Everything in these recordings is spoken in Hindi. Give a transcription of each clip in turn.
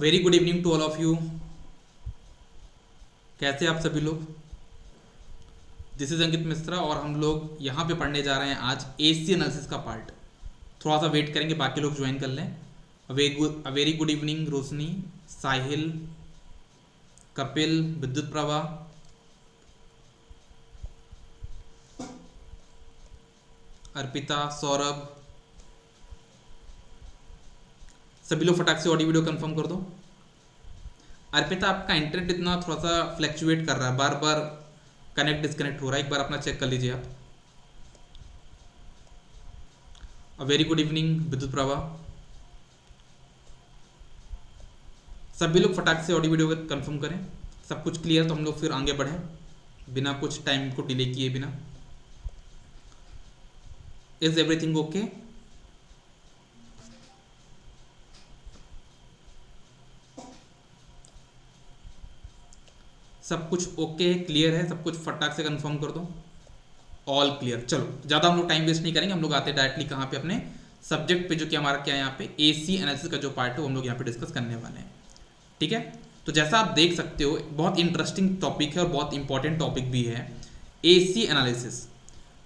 Very good evening to all of you. कैसे आप सभी लोग? दिस इज अंकित मिश्रा और हम लोग यहाँ पे पढ़ने जा रहे हैं आज एसी एनालिसिस का पार्ट। थोड़ा सा वेट करेंगे, बाकी लोग ज्वाइन कर लें। वेरी गुड इवनिंग रोशनी, साहिल, कपिल, विद्युत प्रभा, अर्पिता, सौरभ, सभी लोग फटाक से ऑडियो वीडियो कंफर्म कर दो। अर्पिता, आपका इंटरनेट इतना थोड़ा सा फ्लैक्चुएट कर रहा है, बार बार कनेक्ट डिस्कनेक्ट हो रहा है, एक बार अपना चेक कर लीजिए आप। वेरी गुड इवनिंग विद्युत प्रभा। सभी लोग फटाक से ऑडियो वीडियो कंफर्म करें। सब कुछ क्लियर तो हम लोग फिर आगे बढ़ें बिना कुछ टाइम को डिले किए बिना। Is everything okay? सब कुछ ओके है, क्लियर है, सब कुछ फटाक से कंफर्म कर दो। All clear. चलो ज़्यादा हम लोग टाइम वेस्ट नहीं करेंगे, हम लोग आते डायरेक्टली कहाँ पे, अपने सब्जेक्ट पे, जो कि हमारा क्या है यहाँ पे एसी एनालिसिस का जो पार्ट है वो हम लोग यहाँ पे डिस्कस करने वाले हैं। ठीक है, तो जैसा आप देख सकते हो बहुत इंटरेस्टिंग टॉपिक है और बहुत इंपॉर्टेंट टॉपिक भी है एसी एनालिसिस।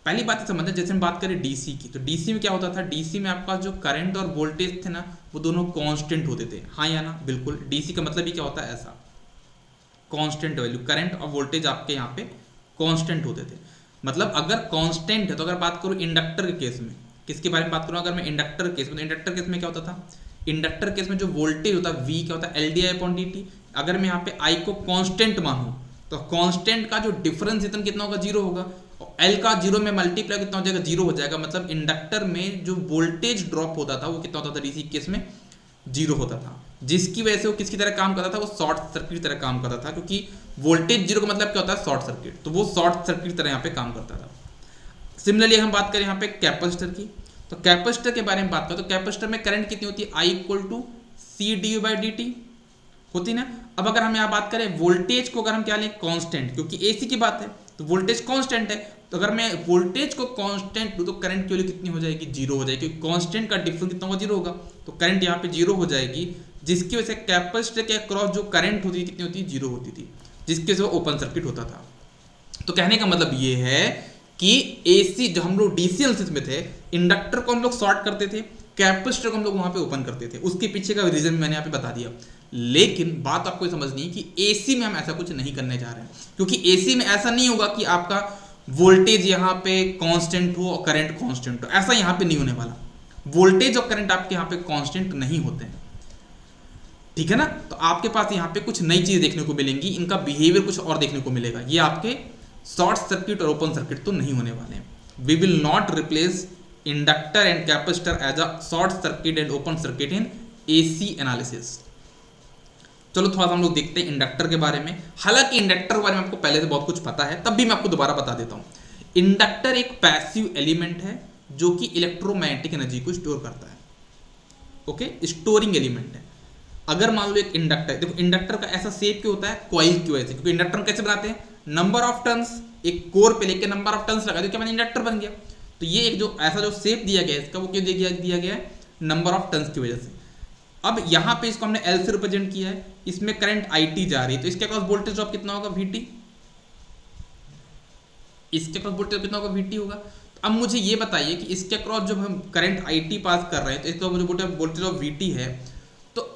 पहली बात समझना, जैसे हम बात करें डीसी की, तो डीसी में क्या होता था? डीसी में आपका जो करंट और वोल्टेज थे ना, वो दोनों कांस्टेंट होते थे। हाँ या ना? बिल्कुल। डीसी का मतलब ही क्या होता है? ऐसा कांस्टेंट वैल्यू, करंट और वोल्टेज आपके यहाँ पे कांस्टेंट होते थे। मतलब अगर कांस्टेंट है तो अगर बात करूँ इंडक्टर के केस में, किसके बारे में बात करूँ? अगर मैं इंडक्टर केस में, तो इंडक्टर केस में क्या होता था? इंडक्टर केस में जो वोल्टेज होता है V क्या होता है? LdI/dt। अगर मैं यहाँ पे I को कांस्टेंट मानूं तो कांस्टेंट का जो डिफरेंस इतना कितना होगा? जीरो होगा। और L का जीरो में मल्टीप्लाई कितना हो जाएगा? जीरो हो जाएगा। मतलब इंडक्टर में जो वोल्टेज ड्रॉप होता था वो कितना होता था? डीसी केस में जीरो होता था, जिसकी वजह से वो किसकी तरह काम करता था? वो शॉर्ट सर्किट की तरह काम करता था, क्योंकि वोल्टेज जीरो का मतलब क्या होता है? Short circuit. तो वो शॉर्ट सर्किट की तरह यहाँ पे काम करता था। सिमिलरली हम बात करें यहाँ पे कैपेसिटर की, तो कैपेसिटर के बारे में बात करें तो कैपेसिटर में करंट कितनी होती है? I = CdU/dt होती ना। अब अगर हम यहाँ बात करें वोल्टेज को, अगर हम क्या लें? कांस्टेंट, क्योंकि एसी की बात है तो वोल्टेज कांस्टेंट है। तो अगर मैं वोल्टेज को कांस्टेंट लूँ तो करंट की वैल्यू कितनी हो जाएगी? जीरो हो जाएगी, क्योंकि कांस्टेंट का डिफरेंस कितना होगा? जीरो होगा। तो करंट यहाँ पे जीरो हो जाएगी, जिसकी वजह से कैपेसिटर के अक्रॉस जो करंट होती थी कितनी होती? जीरो होती थी, जिसकी वजह से वो ओपन सर्किट होता था। तो कहने का मतलब ये है कि एसी, जो हम लोग डीसी एनालिसिस में थे, इंडक्टर को हम लोग शॉर्ट करते थे, कैपेसिटर को हम लोग वहां पे ओपन करते थे। उसके पीछे का रीजन मैंने यहाँ पे बता दिया। लेकिन बात आपको समझनी है कि एसी में हम ऐसा कुछ नहीं करने जा रहे हैं, क्योंकि एसी में ऐसा नहीं होगा कि आपका वोल्टेज यहाँ पे कांस्टेंट हो और करंट कांस्टेंट हो। ऐसा यहाँ पे नहीं होने वाला। वोल्टेज और करंट आपके यहाँ पे कांस्टेंट नहीं होते हैं, ठीक है ना। तो आपके पास यहाँ पे कुछ नई चीज देखने को मिलेंगी, इनका बिहेवियर कुछ और देखने को मिलेगा। ये आपके शॉर्ट सर्किट और ओपन सर्किट तो नहीं होने वाले हैं। We will not replace inductor and capacitor as a short circuit and open circuit in AC analysis. चलो थोड़ा सा हम लोग देखते हैं इंडक्टर के बारे में। हालांकि इंडक्टर के बारे में आपको पहले से बहुत कुछ पता है, तब भी मैं आपको दोबारा बता देता हूँ। इंडक्टर एक पैसिव एलिमेंट है जो कि इलेक्ट्रोमैग्नेटिक एनर्जी को स्टोर करता है। ओके, स्टोरिंग एलिमेंट है। अगर मान लो एक इंडक्टर, देखो इंडक्टर का ऐसा शेप क्यों होता है? कॉइल की वजह से। क्योंकि इंडक्टर कैसे बनाते हैं? नंबर ऑफ टर्न्स, एक कोर पे लेके नंबर ऑफ टर्न्स लगा दो, क्या मैंने इंडक्टर बन गया। तो ये एक जो ऐसा जो शेप दिया गया है इसका, वो क्यों दिया गया है? नंबर ऑफ टर्न्स की वजह से। अब यहाँ पे इसको हमने L से रिप्रेजेंट किया है, इसमें करंट IT जा रही है, तो इसके अक्रॉस वोल्टेज ड्रॉप कितना होगा? VT। इसके अक्रॉस वोल्टेज कितना होगा? VT होगा। अब मुझे ये बताइए कि इसके अक्रॉस जब हम करंट IT पास कर रहे हैं तो इसका मुझे वोल्टेज ड्रॉप VT है, तो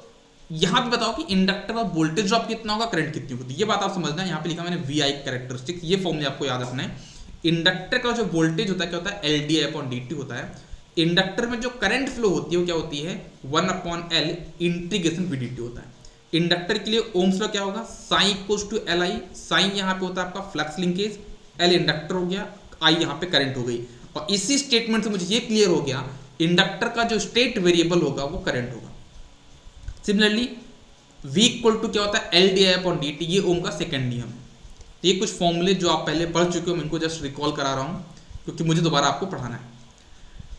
यहाँ पे बताओ कि इंडक्टर का वोल्टेज ड्रॉप कितना होगा, करंट कितनी होगी। ये बात आप समझना है। यहाँ पे लिखा मैंने VI कैरेक्टरिस्टिक्स, ये फॉर्मूले आपको याद रखना है। इंडक्टर का जो वोल्टेज होता है क्या होता है? LdI/dt होता है। इंडक्टर में जो करंट फ्लो होती है वो क्या होती है? 1/L इंटीग्रेशन VDT होता है। इंडक्टर के लिए ओम्स लॉ क्या होगा? Sign equals to Li। Sign यहाँ पे होता है आपका फ्लक्स लिंकेज, L इंडक्टर हो गया, I यहाँ पे करंट हो गई। और इसी स्टेटमेंट से मुझे ये क्लियर हो गया इंडक्टर का जो स्टेट वेरिएबल होगा वो करंट होगा। सिमिलरली V = क्या होता है? LdI/dt, ये ओम का सेकंड नियम है। तो ये कुछ फॉर्मूले जो आप पहले पढ़ चुके हो, मैं इनको जस्ट रिकॉल करा रहा हूँ, क्योंकि मुझे दोबारा आपको पढ़ाना है,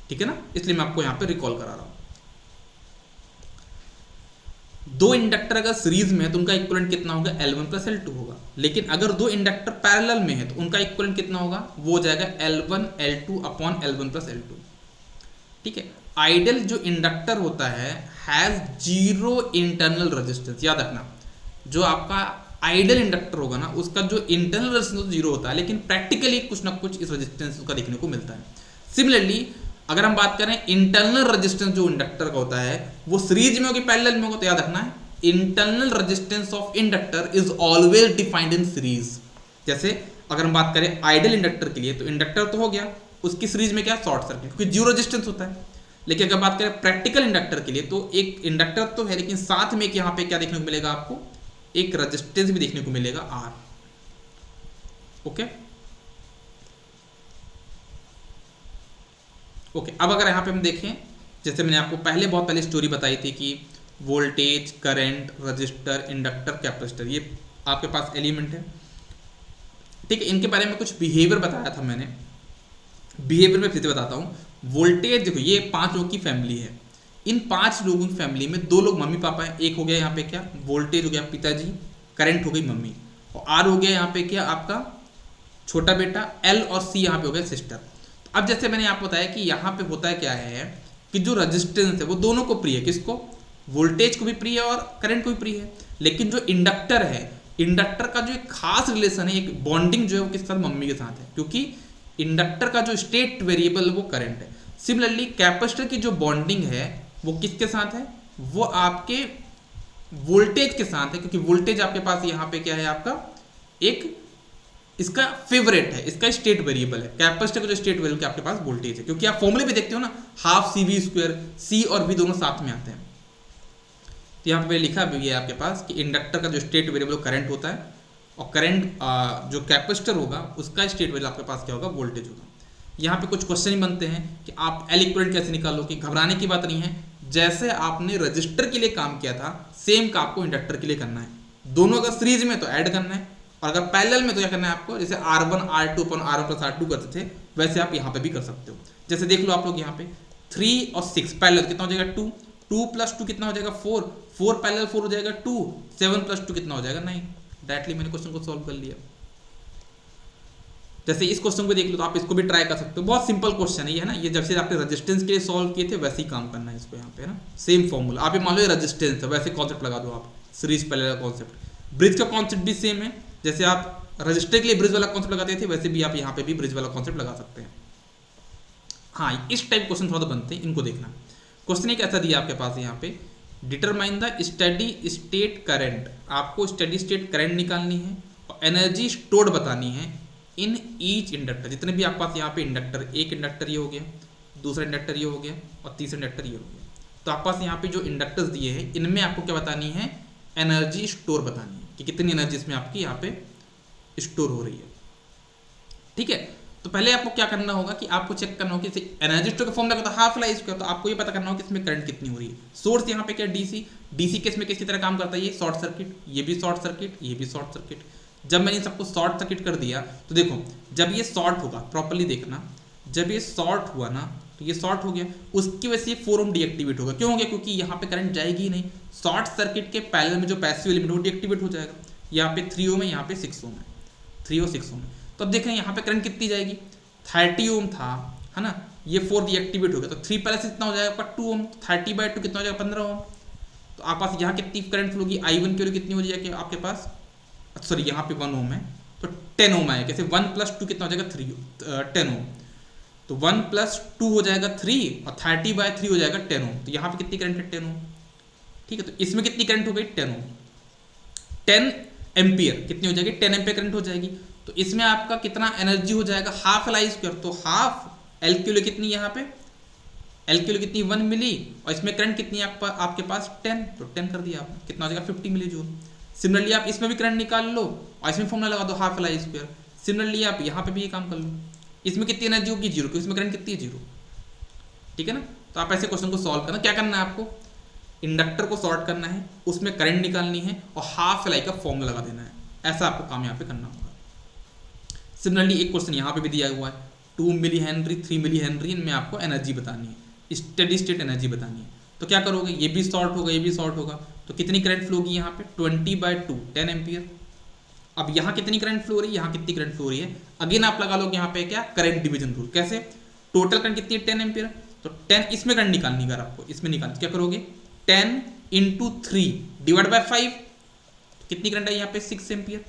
ठीक है ना, इसलिए मैं आपको यहाँ पे रिकॉल करा रहा हूँ। दो इंडक्टर अगर सीरीज में है तो उनका इक्विवेलेंट कितना होगा? L1 + L2 होगा। लेकिन अगर दो इंडक्टर पैरेलल में है तो उनका इक्विवेलेंट कितना होगा? वो हो जाएगा L1 L2/L1 + L2। ठीक है। आइडल जो इंडक्टर होता है हैज जीरो इंटरनल रेजिस्टेंस, याद रखना जो आपका आइडल इंडक्टर होगा ना उसका जो इंटरनल रेजिस्टेंस जीरो होता है, लेकिन प्रैक्टिकली कुछ ना कुछ इस रेजिस्टेंस का देखने को मिलता है। सिमिलरली अगर हम बात करें इंटरनल रेजिस्टेंस जो इंडक्टर का होता है वो सीरीज में होगी पैरेलल में होगा, तो याद रखना है internal resistance of inductor is always defined in series. जैसे अगर हम बात करें आइडल इंडक्टर के लिए तो इंडक्टर तो हो गया, उसकी सीरीज में क्या शॉर्ट सर्किट क्योंकि जीरो रेजिस्टेंस होता है। लेकिन अगर बात करें प्रैक्टिकल इंडक्टर के लिए तो एक इंडक्टर तो है लेकिन साथ में एक यहाँ पे क्या देखने को मिलेगा आपको, एक रेजिस्टेंस भी देखने को मिलेगा आर। ओके ओके, अब अगर यहाँ पे हम देखें जैसे मैंने आपको बहुत पहले स्टोरी बताई थी कि voltage, current, register, inductor, capacitor ये आपके पास एलिमेंट है, ठीक है। इनके बारे में कुछ बिहेवियर बताया था मैंने, बिहेवियर में फिर से बताता हूँ। वोल्टेज देखो ये 5 लोगों की फैमिली है, इन 5 लोगों की फैमिली में 2 लोग मम्मी पापा हैं, एक हो गया यहाँ पे क्या वोल्टेज हो गया पिताजी, करंट हो गई मम्मी, और आर हो गया यहाँ पे क्या आपका छोटा बेटा, एल और सी यहाँ पे हो गया सिस्टर। अब जैसे मैंने आपको बताया कि यहाँ पे होता है क्या है कि जो रेजिस्टेंस है वो दोनों को प्रिय है, किसको, वोल्टेज को भी प्रिय है और करंट को भी प्रिय है। लेकिन जो इंडक्टर है, इंडक्टर का जो एक खास रिलेशन है, एक बॉन्डिंग जो है वो किसके साथ, मम्मी के साथ है, क्योंकि इंडक्टर का जो स्टेट वेरिएबल वो करंट है। सिमिलरली कैपेसिटर की जो बॉन्डिंग है वो किसके साथ है, वो आपके वोल्टेज के साथ है, क्योंकि वोल्टेज आपके पास यहाँ पे क्या है आपका एक इसका फेवरेट है, इसका स्टेट वेरिएबल है। कैपेसिटर का जो स्टेट वेरिएबल आपके पास वोल्टेज है, क्योंकि आप फॉर्मूले भी देखते हो ना, हाफ सी वी स्क्वायर, सी और वी दोनों साथ में आते हैं। तो यहाँ पे लिखा भी है आपके पास कि इंडक्टर का जो स्टेट वेरिएबल करंट होता है और करंट जो कैपेसिटर होगा उसका स्टेट वेरिएबल आपके पास क्या होगा, वोल्टेज होगा। यहाँ पे कुछ क्वेश्चन ही बनते हैं कि आप एल इक्विवेलेंट कैसे निकालोगे, घबराने की बात नहीं है। जैसे आपने रजिस्टर के लिए काम किया था सेम का आपको इंडक्टर के लिए करना है। दोनों अगर सीरीज में तो ऐड करना है और अगर पैरेलल में तो क्या करना है आपको, जैसे R1 R2 अपन R1 प्लस R2 करते थे वैसे आप यहाँ पे भी कर सकते हो। जैसे देख लो आप लोग यहाँ पे 3 और 6 पैरेलल कितना हो जाएगा 2, 2 प्लस 2 कितना हो जाएगा 4, 4 पैरेलल 4 हो जाएगा 2, 7 प्लस 2 कितना हो जाएगा 9। डायरेक्टली मैंने क्वेश्चन को सॉल्व कर लिया। जैसे इस क्वेश्चन को देख लो तो आप इसको भी ट्राई कर सकते हो, बहुत सिंपल क्वेश्चन है ये, है ना। ये जब से आपने रेजिस्टेंस के लिए सॉल्व किए थे वैसे ही काम करना है इसको यहाँ पे, है ना। सेम फॉर्मूला आप ये मान लो ये रेजिस्टेंस है, वैसे कॉन्सेप्ट लगा दो आप, सीरीज पैरेलल का कॉन्सेप्ट। ब्रिज का कॉन्सेप्ट भी सेम है, जैसे आप रजिस्टर के लिए ब्रिज वाला कॉन्सेप्ट लगाते थे वैसे भी आप यहाँ पे भी ब्रिज वाला कॉन्सेप्ट लगा सकते हैं। हाँ, इस टाइप क्वेश्चन थोड़ा बनते हैं, इनको देखना। क्वेश्चन एक ऐसा दिया आपके पास यहाँ पे, determine the steady state current, आपको स्टेडी स्टेट करंट निकालनी है और एनर्जी स्टोर्ड बतानी है इन ईच इंडक्टर। जितने भी आपके पास यहाँ पे इंडक्टर, एक इंडक्टर ये हो गया, दूसरा इंडक्टर ये हो गया और तीसरा इंडक्टर ये हो गया। तो आपके पास यहाँ पे जो इंडक्टर्स दिए हैं इनमें आपको क्या बतानी है, एनर्जी स्टोर बतानी है कि कितनी एनर्जी इसमें आपकी यहाँ पे स्टोर हो रही है, ठीक है। तो पहले आपको क्या करना होगा कि आपको चेक करना होगा कि एनर्जी स्टोर का फॉर्मूला क्या होता है, हाफ लाइफ स्क्वायर। तो आपको ये पता करना होगा कि इसमें करंट कितनी हो रही है। सोर्स यहाँ पे क्या डीसी, डीसी केस में किसकी तरह काम करता है, ये शॉर्ट सर्किट, ये भी शॉर्ट सर्किट, ये भी शॉर्ट सर्किट। जब मैंने सबको शॉर्ट सर्किट कर दिया तो देखो जब ये शॉर्ट होगा, प्रॉपर्ली देखना, जब ये शॉर्ट हुआ ना तो ये शॉर्ट हो गया, उसकी वजह से 4 ओम डीएक्टिवेट होगा। क्यों हो गया, क्योंकि यहाँ पे करंट जाएगी ही नहीं। शॉर्ट सर्किट के पैरेलल में जो पैसिव एलिमेंट वो डीएक्टिवेट हो जाएगा। यहाँ पे 3 ओम है, यहाँ पे 6 ओम है, 3 और 6 ओम है। तो अब देखें यहाँ पे करंट कितनी जाएगी, 30 ओम था, है ना, ये 4 डीएक्टिवेट हो गया तो 3 प्लस कितना हो जाएगा आपका 2 ओम, 30/2 कितना हो जाएगा 15 ओम। तो आप पास यहाँ कितनी करंट फ्लो होगी, I1 की वैल्यू कितनी हो जाएगी आपके पास, सॉरी यहाँ पे 1 ओम है तो 10 ओम आएगा। कैसे 1 + 2 कितना हो जाएगा 10 ओम। तो 1 + 2 हो जाएगा 3 और 30/3 हो जाएगा 10 ओम। तो यहाँ पे कितनी करंट है 10 ओम, ठीक है। तो इसमें कितनी करंट हो गई 10 ओम, 10 एम्पियर कितनी हो जाएगी, 10 एम्पियर करंट हो जाएगी। तो इसमें आपका कितना एनर्जी हो जाएगा, हाफ एल आई स्क्वायर। तो हाफ एल की वैल्यू कितनी, यहाँ पे एल की वैल्यू कितनी 1 मिली और इसमें करंट कितनी है आपके पास 10, तो 10 कर दिया आपने, कितना हो जाएगा 50 मिली जूल। सिमिलरली आप इसमें भी करंट निकाल लो और इसमें फॉर्मूला लगा दो half L I square. Similarly आप यहाँ पे भी ये काम कर लो, इसमें कितनी एनर्जी होगी 0, क्योंकि इसमें करंट कितनी है 0, ठीक है ना। तो आप ऐसे क्वेश्चन को सॉल्व करना, क्या करना है आपको, इंडक्टर को सॉर्ट करना है, उसमें करंट निकालनी है और हाफ एल आई का फॉर्मूला लगा देना है। ऐसा आपको काम यहाँ पे करना होगा। सिमिलरली एक क्वेश्चन यहाँ पे भी दिया हुआ है, 2 मिली हेनरी 3 मिली हेनरी, इनमें आपको एनर्जी बतानी है, स्टेडी स्टेट एनर्जी बतानी है। तो क्या करोगे, ये भी शॉर्ट होगा, ये भी शॉर्ट होगा, तो कितनी करंट फ्लो होगी यहाँ पे 20/2 10 एम्पियर। अब यहाँ कितनी करंट फ्लो हो रही है, यहाँ कितनी करंट फ्लो हो रही है, अगेन आप लगा लोगे यहाँ पे क्या, करंट डिवीजन रूल। कैसे, टोटल करंट कितनी है 10 एम्पियर, तो 10 इसमें करंट निकालनी है, अगर आपको इसमें निकालनी क्या करोगे, 10 इंटू 3 डिवाइड बाई 5, कितनी करंट है यहाँ पे 6 एम्पियर,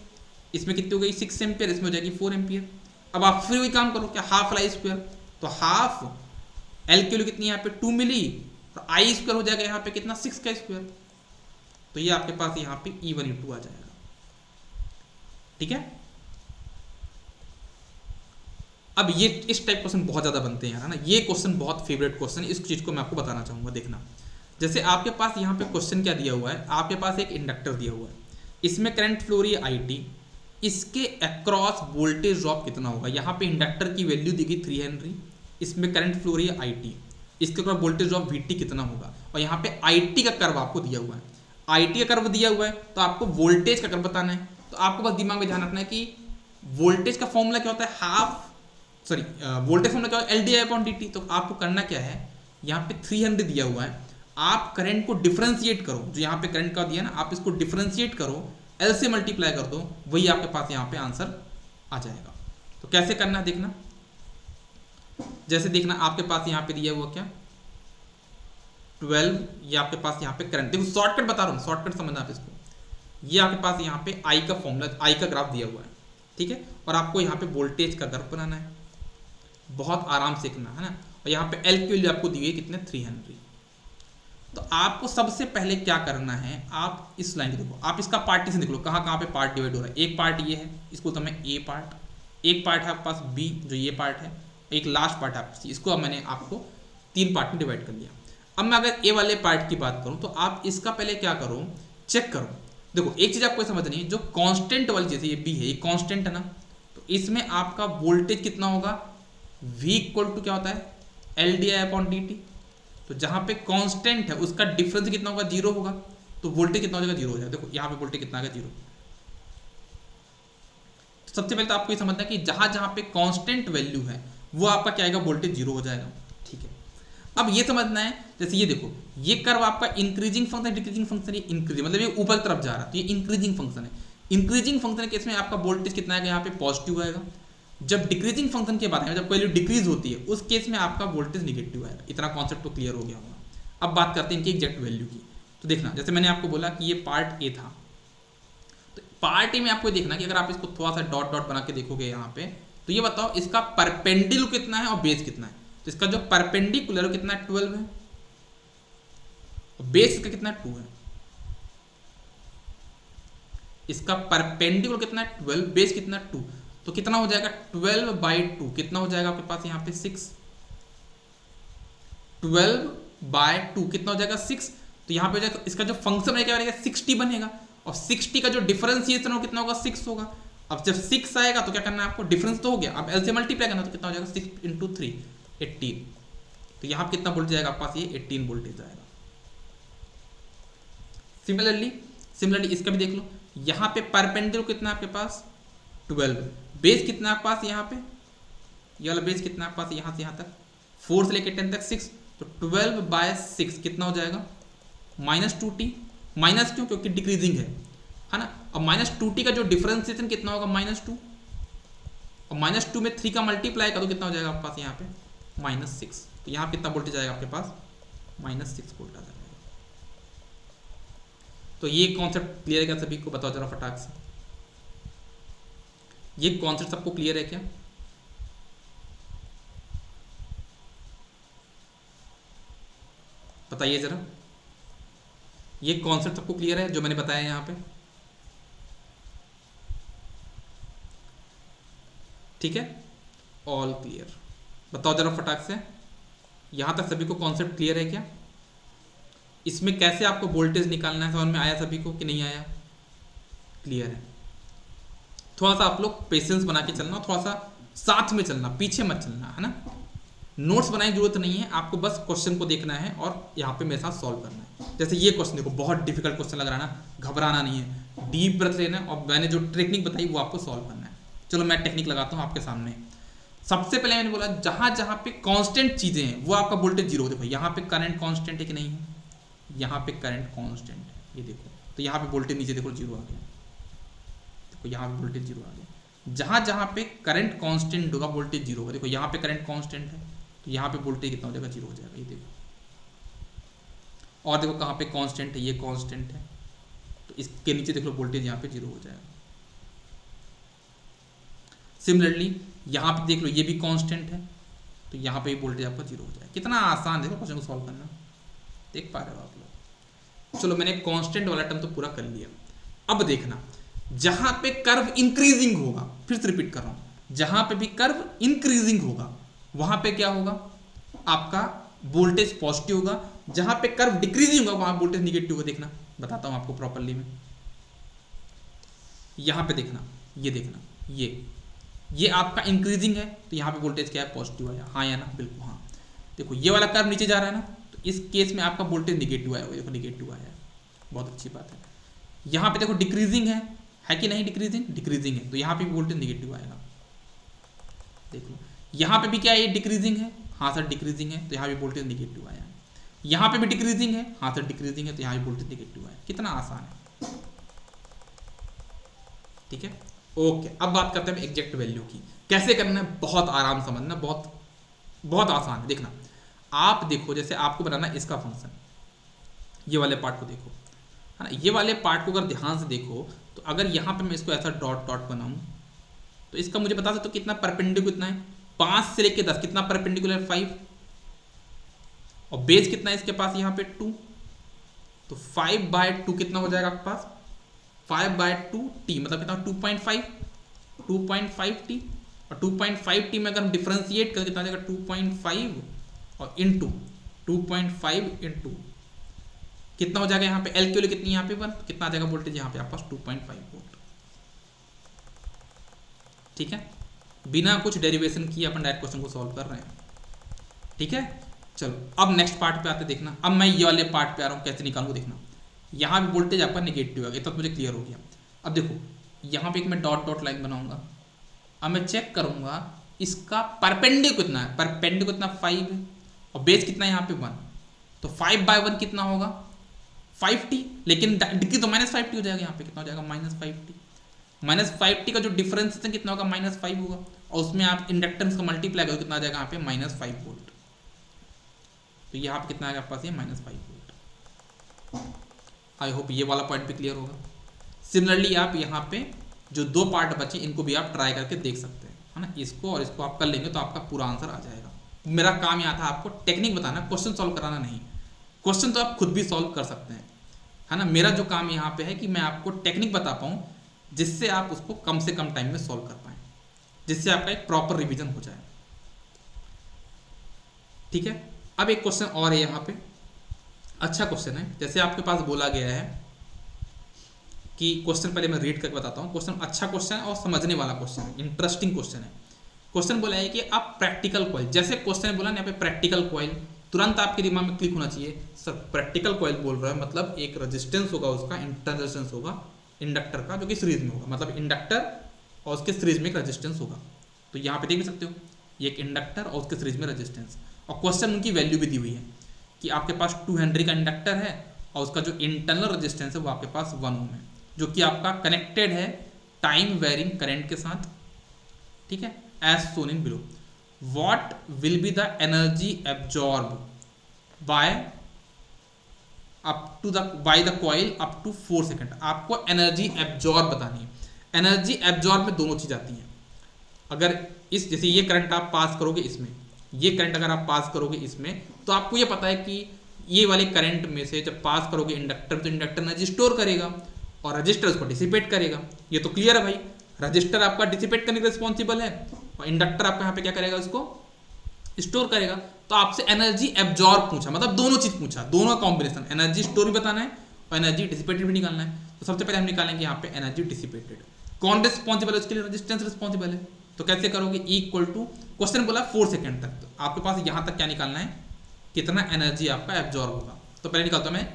इसमें कितनी हो गई 6 एम्पियर, इसमें हो जाएगी 4 एम्पियर। अब आप फिर वही काम करो, क्या हाफ आई स्क्वायर, तो हाफ एल की वैल्यू कितनी यहाँ पे 2 मिली, और आई स्क्वायर हो जाएगा यहाँ पे कितना 6 का स्क्वायर, तो ये आपके पास यहाँ पे E1 E2 आ जाएगा। ठीक है, अब ये इस टाइप क्वेश्चन बहुत ज्यादा बनते हैं यार, है ना, ये क्वेश्चन बहुत फेवरेट क्वेश्चन है, इस चीज को मैं आपको बताना चाहूंगा। देखना, जैसे आपके पास यहाँ पे क्वेश्चन क्या दिया हुआ है, आपके पास एक इंडक्टर दिया हुआ है, इसमें करंट फ्लो रही है IT, इसके अक्रॉस वोल्टेज ड्रॉप कितना होगा, यहाँ पे इंडक्टर की वैल्यू दी गई 3 हेनरी, इसमें करंट फ्लो रही है IT, इसके ऊपर वोल्टेज ड्रॉप VT कितना होगा, और यहाँ पे IT का कर्व आपको दिया हुआ है, IT का कर्व दिया हुआ है, तो आपको वोल्टेज का कर्व बताना है। तो आपको बस दिमाग में ध्यान रखना है कि वोल्टेज का फॉर्मूला क्या होता है, वोल्टेज फॉर्मूला क्या होता है LdI/dt। तो आपको करना क्या है, यहाँ पे 300 दिया हुआ है, आप करंट को डिफरेंशिएट करो, जो यहाँ पे करंट का दिया ना, आप इसको डिफरेंशिएट करो, L से मल्टीप्लाई कर दो, वही आपके पास यहाँ पे आंसर आ जाएगा। तो कैसे करना है देखना, जैसे देखना आपके पास यहाँ पे दिया हुआ क्या 12, ये आपके पास यहाँ पे करंट, देखो शॉर्टकट बता रहा हूँ, शॉर्टकट समझना आप इसको, ये आपके पास यहाँ पे I का फॉर्मूला, I का ग्राफ दिया हुआ है, ठीक है, और आपको यहाँ पे वोल्टेज का ग्राफ बनाना है, बहुत आराम से करना है ना, और यहाँ पे L की वैल्यू आपको दी हुई है कितने 3 हेनरी। तो आपको सबसे पहले क्या करना है, आप इस लाइन को देखो, आप इसका पार्टीशन देख लो, कहाँ कहाँ पे पार्ट डिवाइड हो रहा है। एक पार्ट ये है, इसको तो मैं A पार्ट, एक पार्ट है आपके पास B जो ये पार्ट है, एक लास्ट पार्ट है आपके, इसको मैंने आपको 3 पार्ट में डिवाइड कर लिया। अब मैं अगर A वाले पार्ट की बात करूँ, तो आप इसका पहले क्या करो, चेक करो। देखो एक चीज़ आपको समझनी है, जो कॉन्स्टेंट वाली जैसे ये B है, ये कॉन्स्टेंट है ना, तो इसमें आपका वोल्टेज कितना होगा, V इक्वल टू क्या होता है LdI/dt। तो जहां पे कांस्टेंट है उसका डिफरेंस कितना होगा, 0 होगा, तो वोल्टेज कितना हो जाएगा, 0 हो जाएगा। देखो यहाँ पे वोल्टेज कितना आएगा, 0। तो सबसे पहले तो आपको ये समझना है कि जहां जहां पे कांस्टेंट वैल्यू है वो आपका क्या आएगा, वोल्टेज 0 हो जाएगा। ठीक है, अब ये समझना है, जैसे ये देखो, ये कर्व आपका इंक्रीजिंग फंक्शन डिक्रीजिंग फंक्शन, ये इंक्रीजिंग मतलब ये ऊपर तरफ जा रहा है, तो ये इंक्रीजिंग फंक्शन है। इंक्रीजिंग फंक्शन के केस में आपका वोल्टेज कितना आएगा, यहाँ पे पॉजिटिव आएगा। जब डिक्रीजिंग फंक्शन की बात है, जब वैल्यू डिक्रीज होती है, उस केस में आपका वोल्टेज निगेटिव आएगा। इतना कॉन्सेप्ट तो क्लियर हो गया होगा। अब बात करते हैं इनकी एग्जैक्ट वैल्यू की। तो देखना, जैसे मैंने आपको बोला कि ये पार्ट ए था, तो पार्ट ए में आपको देखना कि अगर आप इसको थोड़ा सा डॉट डॉट बना के देखोगे यहाँ पे, तो ये बताओ इसका परपेंडिकुलर कितना है और बेस कितना है। तो इसका जो परपेंडिकुलर कितना है 12 है, और बेस इसका कितना है 2 है। इसका परपेंडिकुलर कितना है 12, बेस कितना है 2, तो कितना हो जाएगा 12/2, कितना हो जाएगा आपके पास यहाँ पे 6। 12/2 कितना हो जाएगा 6। तो यहाँ पे हो जाएगा, इसका जो फंक्शन है क्या बनेगा 60 बनेगा, और 60 का जो डिफरेंशिएशन हो कितना होगा 6 होगा। अब जब 6 आएगा तो क्या करना है आपको, डिफरेंस तो हो गया, अब L से मल्टीप्लाई करना, तो कितना हो जाएगा 6 × 3 18। तो यहाँ पे कितना वोल्टेज आएगा आपके पास, ये 18 वोल्टेज आएगा। सिमिलरली इसका भी देख लो, यहाँ पे परपेंडिकुलर कितना है आपके पास 12, बेस कितना है आपके पास यहाँ पे, ये वाला बेस कितना है आपके पास यहाँ से यहाँ तक 4 से लेकर 10 तक 6, तो 12/6 कितना हो जाएगा -2t। माइनस क्यों, क्योंकि डिक्रीजिंग है ना। अब -2t का जो डिफरेंशिएशन कितना होगा -2, और -2 में 3 का मल्टीप्लाई करो, कितना हो जाएगा आपके पास यहाँ पे -6। तो यहाँ कितना वोल्टेज आएगा आपके पास -6 वोल्ट आ जाएगा। तो ये कॉन्सेप्ट क्लियर है क्या सभी को, बताओ जरा फटाक से, ये कॉन्सेप्ट सबको क्लियर है क्या? बताइए जरा, ये कॉन्सेप्ट सबको क्लियर है जो मैंने बताया यहाँ पे? ठीक है, ऑल क्लियर। बताओ जरा फटाक से, यहां तक सभी को कॉन्सेप्ट क्लियर है क्या? इसमें कैसे आपको वोल्टेज निकालना है, समझ में आया सभी को कि नहीं आया? क्लियर है। थोड़ा सा आप लोग पेशेंस बना के चलना, थोड़ा सा साथ में चलना, पीछे मत चलना, है ना। नोट्स बनाने की जरूरत नहीं है, आपको बस क्वेश्चन को देखना है और यहाँ पे मेरे साथ सॉल्व करना है। जैसे ये क्वेश्चन देखो, बहुत डिफिकल्ट क्वेश्चन लग रहा है ना, घबराना नहीं है, डीप ब्रेथ लेना है, और मैंने जो टेक्निक बताई वो आपको सॉल्व करना है। चलो मैं टेक्निक लगाता हूँ आपके सामने। सबसे पहले मैंने बोला जहां जहां पे कांस्टेंट चीजें हैं वो आपका वोल्टेज 0। देखो यहाँ पे करंट कांस्टेंट है कि नहीं है, यहाँ पे करंट कांस्टेंट है, ये देखो, तो यहाँ पे वोल्टेज नीचे देखो 0 आ गया, देखो यहाँ पे वोल्टेज 0 आ गया। जहां जहां पे करंट कांस्टेंट होगा वोल्टेज 0 होगा। देखो यहाँ पे करंट कांस्टेंट है, तो यहाँ पे वोल्टेज कितना हो जाएगा, 0 हो जाएगा। ये देखो, और देखो कहाँ पे कांस्टेंट है, ये कांस्टेंट है, तो इसके नीचे देख लो वोल्टेज यहाँ पे 0 हो जाएगा। सिमिलरली यहाँ पे देख लो, ये भी कांस्टेंट है, तो यहाँ पे वोल्टेज आपका 0 हो जाएगा। कितना आसान देखो क्वेश्चन को सॉल्व करना, देख पा रहे हो आप लोग। चलो मैंने कांस्टेंट वाला टर्म तो पूरा कर लिया। अब देखना, जहां पे कर्व इंक्रीजिंग होगा, फिर से रिपीट कर रहा हूं, जहां पे भी कर्व इंक्रीजिंग होगा वहां पे क्या होगा, आपका वोल्टेज पॉजिटिव होगा। जहां पे कर्व डिक्रीजिंग होगा वहां वोल्टेज निगेटिव होगा। देखना, बताता हूं आपको प्रॉपर्ली में। यहां पे देखना, ये देखना, ये आपका इंक्रीजिंग है, तो यहां पे वोल्टेज क्या है, पॉजिटिव आया। हाँ या ना, बिल्कुल हाँ। देखो ये वाला कर्व नीचे जा रहा है ना, तो इस केस में आपका वोल्टेज निगेटिव आया। देखो निगेटिव आया, बहुत अच्छी बात है। यहां पे देखो डिक्रीजिंग है कि नहीं, डिक्रीजिंग है, तो यहां पे भी वोल्टेज निगेटिव आएगा। देखो यहां पे भी क्या है, डिक्रीजिंग है, हाँ सर डिक्रीजिंग है, तो यहाँ भी वोल्टेज निगेटिव आया। यहाँ पे भी डिक्रीजिंग है, हाँ सर डिक्रीजिंग है, तो यहाँ भी वोल्टेज निगेटिव आया। कितना आसान है, ठीक है। ओके, अब बात करते हैं एग्जैक्ट वैल्यू की। कैसे करना है, बहुत आराम समझना, बहुत बहुत आसान है। देखना, आप देखो, जैसे आपको बनाना है इसका फंक्शन, ये वाले पार्ट को देखो, है ना। ये वाले पार्ट को अगर ध्यान से देखो, तो अगर यहाँ पे मैं इसको ऐसा डॉट डॉट बनाऊं, तो इसका मुझे बता सकते हो कितना परपेंडिकुलर, कितना है 5 से लेके 10, कितना परपेंडिकुलर 5, और बेस कितना है इसके पास यहाँ पे 2, तो 5/2 कितना हो जाएगा आपके पास, 5/2 t, मतलब कितना 2.5 t, और 2.5 t में अगर हम डिफरेंशिएट करें कितना आ जाएगा 2.5 और इंटू 2.5 इंटू कितना हो जाएगा, यहाँ पे एल की वैल्यू कितनी है, यहाँ पे 1, कितना आ जाएगा वोल्टेज यहाँ पे आपके पास 2.5 वोल्ट। ठीक है, बिना कुछ डेरिवेशन किए अपन डायरेक्ट क्वेश्चन को सॉल्व कर रहे हैं। ठीक है, चलो अब नेक्स्ट पार्ट पे आते, देखना अब मैं ये वाले पार्ट पे आ रहा हूँ, कैसे निकालूंगा देखना। यहाँ भी वोल्टेज आपका निगेटिव है, इतना तो मुझे क्लियर हो गया। अब देखो यहाँ पे एक मैं डॉट डॉट लाइन बनाऊंगा, अब मैं चेक करूंगा इसका परपेंडिकुलर कितना है, परपेंडिकुलर कितना 5 है, और बेस कितना है यहाँ पे 1, तो 5/1 कितना होगा 5t, लेकिन डिग्री तो -5t हो जाएगा, यहाँ पे कितना हो जाएगा -5t। -5t का जो डिफरेंस है कितना होगा, -5 होगा, और उसमें आप इंडक्टेंस का मल्टीप्लाई करो कितना आ जाएगा यहाँ पे -5 वोल्ट, तो यहाँ पे कितना आएगा आपके पास ये -5 वोल्ट। आई होप ये वाला पॉइंट भी क्लियर होगा। सिमिलरली आप यहाँ पे जो दो पार्ट बचे इनको भी आप ट्राई करके देख सकते हैं, है ना। इसको और इसको आप कर लेंगे तो आपका पूरा आंसर आ जाएगा। मेरा काम यहाँ था आपको टेक्निक बताना, क्वेश्चन सॉल्व कराना नहीं। क्वेश्चन तो आप खुद भी सॉल्व कर सकते हैं, है ना। मेरा जो काम यहाँ पे है कि मैं आपको टेक्निक बता पाऊँ जिससे आप उसको कम से कम टाइम में सॉल्व कर पाएँ, जिससे आपका एक प्रॉपर रिविजन हो जाए। ठीक है, अब एक क्वेश्चन और है यहाँ पे, अच्छा क्वेश्चन है। जैसे आपके पास बोला गया है कि क्वेश्चन पहले मैं रीड करके बताता हूँ। क्वेश्चन अच्छा क्वेश्चन है और समझने वाला क्वेश्चन है, इंटरेस्टिंग क्वेश्चन है। क्वेश्चन बोला है कि आप प्रैक्टिकल कॉइल, जैसे क्वेश्चन बोला ना यहाँ पे प्रैक्टिकल कॉइल, तुरंत आपके दिमाग में क्लिक होना चाहिए सर प्रैक्टिकल कॉइल बोल रहा है मतलब एक रेजिस्टेंस होगा, उसका इंटरनल रेजिस्टेंस होगा इंडक्टर का, जो कि सीरीज में होगा, मतलब इंडक्टर और उसके सीरीज में एक रेजिस्टेंस होगा। तो यहाँ पे देख सकते हो ये एक इंडक्टर और उसके सीरीज में रेजिस्टेंस, और क्वेश्चन उनकी वैल्यू भी दी हुई है कि आपके पास 2 हेनरी का इंडक्टर है और उसका जो इंटरनल रेजिस्टेंस है वो आपके पास 1 ओम है, जो कि आपका कनेक्टेड है टाइम वेरिंग करंट के साथ। ठीक है, as shown in below. What will be the energy absorb by up to the by the coil up to 4 second. आपको एनर्जी एब्जॉर्ब बतानी है। एनर्जी एब्जॉर्ब में दोनों चीज आती हैं। अगर इस जैसे ये करंट आप पास करोगे इसमें, ये करंट अगर आप पास करोगे इसमें, तो आपको ये पता है कि ये वाले करंट में से जब पास करोगे इंडक्टर, तो इंडक्टर एनर्जी स्टोर करेगा और रजिस्टर उसको डिसिपेट करेगा। ये तो क्लियर है भाई, रजिस्टर आपका डिसिपेट करने के रिस्पॉन्सिबल है और इंडक्टर आपका यहाँ पे क्या करेगा, उसको स्टोर करेगा। तो आपसे एनर्जी एब्जॉर्ब पूछा, मतलब दोनों चीज पूछा, दोनों कॉम्बिनेशन, एनर्जी स्टोर भी बताना है और एनर्जी डिसिपेटेड भी निकालना है। तो सबसे पहले हम निकालेंगे यहाँ पे एनर्जी डिसिपेटेड। कौन रिस्पॉन्सिबल है उसके लिए, रेजिस्टेंस रिस्पॉन्सिबल है। तो कैसे करोगे, इक्वल टू क्वेश्चन बोला 4 सेकेंड तक, तो आपके पास यहाँ तक क्या निकालना है, कितना एनर्जी आपका एब्जॉर्ब होगा। तो पहले निकालता हूं मैं,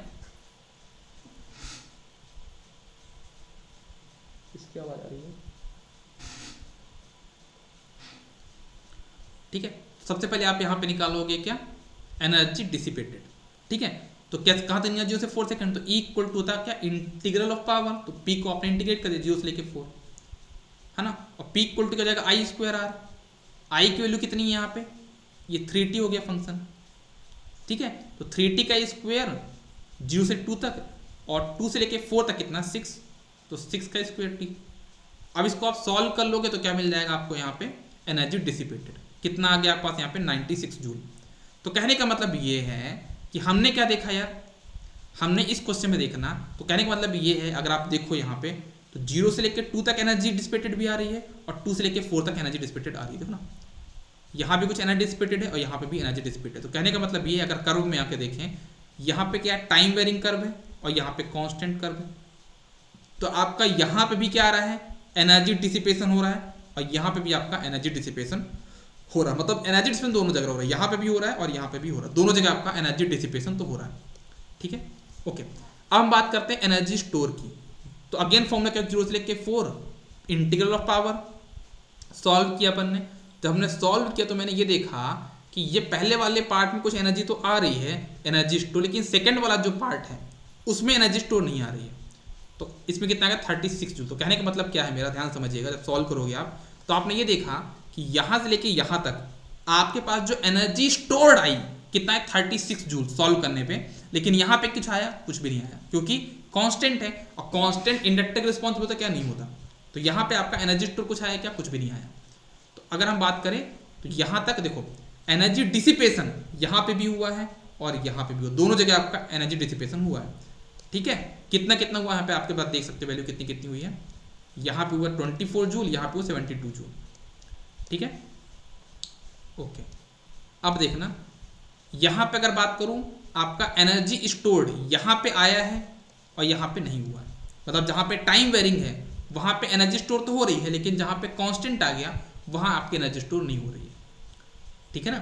इसकी आवाज आ रही है। ठीक है, सबसे पहले आप यहाँ पे निकालोगे क्या, एनर्जी डिसिपेटेड। ठीक है, तो कैसे कहाँ तक जीरो से 4 सेकंड, तो इक्वल टू होता है क्या, इंटीग्रल ऑफ पावर। तो पी को आपने इंटीग्रेट कर दिया 0 से लेके 4, है ना, और पी इक्वल टू क्या जाएगा I² R। आई की वैल्यू कितनी है यहाँ पे ये 3t हो गया फंक्शन, ठीक है। तो 3t का स्क्वायर 0 से 2 तक और 2 से लेके 4 तक कितना 6, तो 6 का स्क्वायर t। अब इसको आप सॉल्व कर लोगे तो क्या मिल जाएगा आपको यहाँ पे एनर्जी डिसिपेटेड, कितना आ गया आपके पास यहाँ पे 96 जूल। तो कहने का मतलब ये है कि हमने क्या देखा यार, हमने इस क्वेश्चन में देखना, तो कहने का मतलब ये है अगर आप देखो यहाँ पे तो 0 से लेकर 2 तक एनर्जी डिसिपेटेड भी आ रही है और 2 से लेकर 4 तक एनर्जी डिसिपेटेड आ रही है, देखो ना यहाँ भी कुछ एनर्जी डिसिपेटेड है और यहाँ पे भी एनर्जी डिसिपेटेड है। तो कहने का मतलब ये अगर कर्व में आके देखें, यहाँ पे क्या टाइम वेरिंग कर्व है और यहाँ पे कांस्टेंट कर्व है, तो आपका यहाँ पे भी क्या आ रहा है एनर्जी डिसिपेशन हो रहा है और यहाँ पे भी आपका एनर्जी डिसिपेशन हो रहा है, मतलब एनर्जी डिसिपेशन दोनों जगह हो रहा है, यहाँ पे भी हो रहा है और यहाँ पे भी हो रहा है, दोनों जगह आपका एनर्जी डिसिपेशन तो हो रहा है, ठीक है ओके। अब हम बात करते हैं एनर्जी स्टोर की। तो अगेन फॉर्मूला क्या 0 से लेके 4 इंटीग्रल ऑफ पावर, सॉल्व किया अपन ने। जब हमने सॉल्व किया तो मैंने ये देखा कि ये पहले वाले पार्ट में कुछ एनर्जी तो आ रही है एनर्जी स्टोर, लेकिन सेकंड वाला जो पार्ट है उसमें एनर्जी स्टोर नहीं आ रही है। तो इसमें कितना आएगा 36 जूल। तो कहने का मतलब क्या है मेरा ध्यान समझिएगा, जब सॉल्व करोगे आप तो आपने ये देखा कि यहाँ से लेके यहाँ तक आपके पास जो एनर्जी स्टोर्ड आई कितना है 36 जूल सॉल्व करने पे, लेकिन यहाँ पे कुछ आया, कुछ भी नहीं आया क्योंकि कांस्टेंट है और कांस्टेंट इंडक्टर का रिस्पॉन्स होता क्या नहीं होता। तो यहाँ पे आपका एनर्जी स्टोर कुछ आया क्या, कुछ भी नहीं आया। तो अगर हम बात करें तो यहाँ तक देखो एनर्जी डिसिपेशन यहाँ पे भी हुआ है और यहाँ पे भी हुआ, दोनों जगह आपका एनर्जी डिसिपेशन हुआ है, ठीक है। कितना कितना हुआ यहाँ पे आपके पास देख सकते हो वैल्यू कितनी कितनी हुई है, यहाँ पे हुआ 24 जूल, यहाँ पे हुआ 72 जूल, ठीक है ओके। अब देखना यहाँ पे अगर बात करूँ आपका एनर्जी स्टोर्ड यहाँ पे आया है और यहाँ पे नहीं हुआ है, मतलब जहाँ पे टाइम वेरिंग है वहाँ पे एनर्जी स्टोर तो हो रही है, लेकिन जहाँ पे कांस्टेंट आ गया वहाँ आपकी एनर्जी स्टोर नहीं हो रही है, ठीक है ना।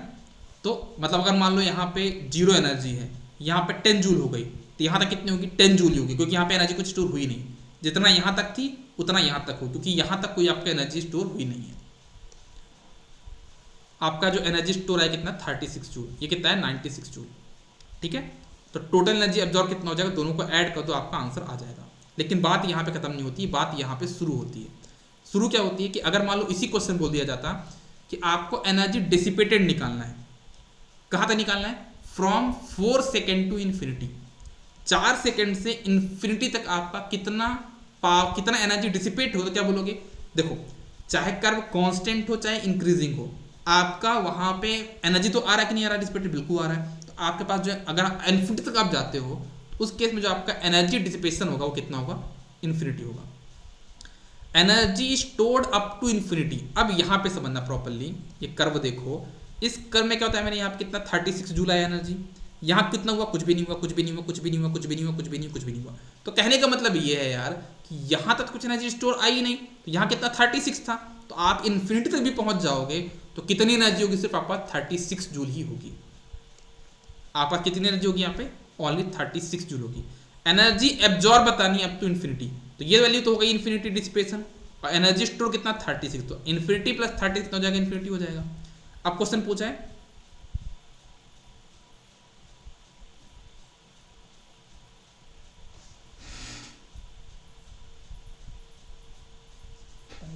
तो मतलब अगर मान लो यहाँ पे 0 एनर्जी है, यहाँ पे 10 जूल हो गई, तो यहाँ तक कितनी होगी 10 जूल होगी, क्योंकि यहाँ पे एनर्जी कुछ स्टोर हुई नहीं, जितना यहाँ तक थी उतना यहाँ तक हो, क्योंकि यहाँ तक कोई आपका एनर्जी स्टोर हुई नहीं है। आपका जो एनर्जी स्टोर है कितना 36 जूल, ये कितना है 96 जूल, ठीक है। तो टोटल एनर्जी एब्जॉर्ब कितना हो जाएगा, दोनों को ऐड कर दो आपका आंसर आ जाएगा। लेकिन बात यहाँ पे खत्म नहीं होती, बात यहाँ पे शुरू होती है। शुरू क्या होती है कि अगर मान लो इसी क्वेश्चन बोल दिया जाता कि आपको एनर्जी डिसिपेटेड निकालना है, कहाँ तक निकालना है, from 4 second to infinity, 4 second से इन्फिनिटी तक आपका कितना एनर्जी डिसिपेट हो, तो क्या बोलोगे, देखो चाहे कर्व कांस्टेंट हो चाहे इंक्रीजिंग हो, आपका वहां पे एनर्जी तो आ रहा है कि नहीं आ रहा है, डिसिपेटेड बिल्कुल आ रहा है। तो आपके पास जो अगर इन्फिनिटी तक आप जाते हो उस केस में जो आपका एनर्जी डिसिपेशन होगा वो कितना होगा, इन्फिनिटी होगा। Energy stored up to infinity, अब यहाँ पे समझना प्रॉपरली, ये कर्व देखो, इस कर्व में क्या होता है, मैंने यहाँ पे कितना 36 जूल आया एनर्जी, यहाँ कितना हुआ, कुछ भी नहीं हुआ, कुछ भी नहीं हुआ, कुछ भी नहीं हुआ, कुछ भी नहीं हुआ, कुछ भी नहीं, कुछ भी नहीं हुआ। तो कहने का मतलब ये है यार कि यहाँ तक कुछ एनर्जी स्टोर आई नहीं, तो यहाँ कितना 36 था, तो आप इन्फिनिटी तक भी पहुंच जाओगे तो कितनी एनर्जी होगी, सिर्फ आपका 36 जूल ही होगी। आपका कितनी एनर्जी होगी यहाँ पे, ओनली 36 जूल होगी। एनर्जी एब्जॉर्ब बतानी है अप टू इन्फिनिटी, तो ये वैल्यू तो हो गई इन्फिनिटी डिसिपेशन, और एनर्जी स्टोर कितना 36, तो इन्फिनिटी प्लस 36 कितना हो जाएगा, इन्फिनिटी हो जाएगा। अब क्वेश्चन पूछा है